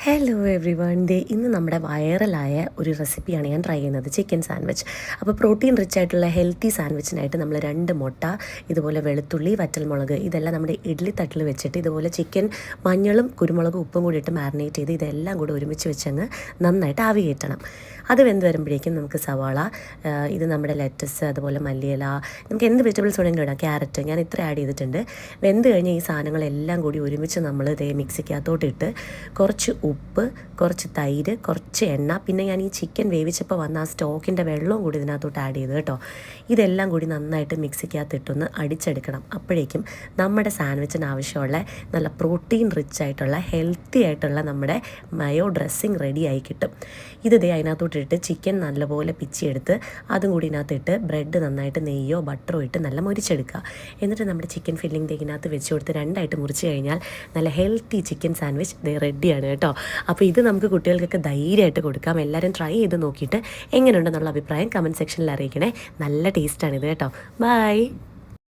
Hello every one ഇന്ന് നമ്മുടെ വൈറലായ ഒരു റെസിപ്പിയാണ് ഞാൻ ട്രൈ ചെയ്യുന്നത്, ചിക്കൻ സാൻഡ്വിച്ച്. അപ്പോൾ പ്രോട്ടീൻ റിച്ച് ആയിട്ടുള്ള ഹെൽത്തി സാൻഡ്വിച്ചിനായിട്ട് നമ്മൾ 2 മുട്ട, ഇതുപോലെ വെളുത്തുള്ളി, വറ്റൽമുളക് ഇതെല്ലാം നമ്മുടെ ഇഡ്ഡലി തട്ടിൽ വെച്ചിട്ട് ഇതുപോലെ ചിക്കൻ മഞ്ഞളും കുരുമുളകും ഉപ്പും കൂടി ഇട്ട് മാരിനേറ്റ് ചെയ്ത് ഇതെല്ലാം കൂടി ഒരുമിച്ച് വെച്ചങ്ങ് നന്നായിട്ട് ആവി കയറ്റണം. അത് വെന്ത് വരുമ്പോഴേക്കും നമുക്ക് സവാള, ഇത് നമ്മുടെ ലെറ്റസ്, അതുപോലെ മല്ലിയില, നമുക്ക് എന്ത് വെജിറ്റബിൾസ് വേണമെങ്കിലും ഇടാം, ക്യാരറ്റ്, ഞാൻ ഇത്ര ആഡ് ചെയ്തിട്ടുണ്ട്. വെന്ത് കഴിഞ്ഞ് ഈ സാധനങ്ങളെല്ലാം കൂടി ഒരുമിച്ച് നമ്മൾ ഇതേ മിക്സിക്കകത്തോട്ടിട്ട് കുറച്ച് ഉപ്പ്, കുറച്ച് തൈര്, കുറച്ച് എണ്ണ, പിന്നെ ഞാൻ ഈ ചിക്കൻ വേവിച്ചപ്പോൾ വന്ന ആ സ്റ്റോക്കിൻ്റെ വെള്ളവും കൂടി ഇതിനകത്തോട്ട് ആഡ് ചെയ്ത് കേട്ടോ. ഇതെല്ലാം കൂടി നന്നായിട്ട് മിക്സിക്കകത്തിട്ടൊന്ന് അടിച്ചെടുക്കണം. അപ്പോഴേക്കും നമ്മുടെ സാൻഡ്വിച്ചിന് ആവശ്യമുള്ള നല്ല പ്രോട്ടീൻ റിച്ച് ആയിട്ടുള്ള ഹെൽത്തി ആയിട്ടുള്ള നമ്മുടെ മയോ ഡ്രസ്സിങ് റെഡിയായി കിട്ടും. ഇത് അതിനകത്തോട്ടിട്ട് ചിക്കൻ നല്ലപോലെ പിച്ചിയെടുത്ത് അതും കൂടി ഇതിനകത്തിട്ട് ബ്രെഡ് നന്നായിട്ട് നെയ്യോ ബട്ടറോ ഇട്ട് നല്ല മുരിച്ചെടുക്കുക. എന്നിട്ട് നമ്മുടെ ചിക്കൻ ഫില്ലിംഗ് ഇതിനകത്ത് വെച്ച് കൊടുത്ത് രണ്ടായിട്ട് മുറിച്ച് കഴിഞ്ഞാൽ നല്ല ഹെൽത്തി ചിക്കൻ സാൻഡ്വിച്ച് റെഡിയാണ് കേട്ടോ. അപ്പോൾ ഇത് നമുക്ക് കുട്ടികൾക്കൊക്കെ ധൈര്യമായിട്ട് കൊടുക്കാം. എല്ലാവരും ട്രൈ ചെയ്ത് നോക്കിയിട്ട് എങ്ങനെയുണ്ടെന്നുള്ള അഭിപ്രായം കമൻറ്റ് സെക്ഷനിൽ അറിയിക്കണേ. നല്ല ടേസ്റ്റാണിത് കേട്ടോ. ബൈ.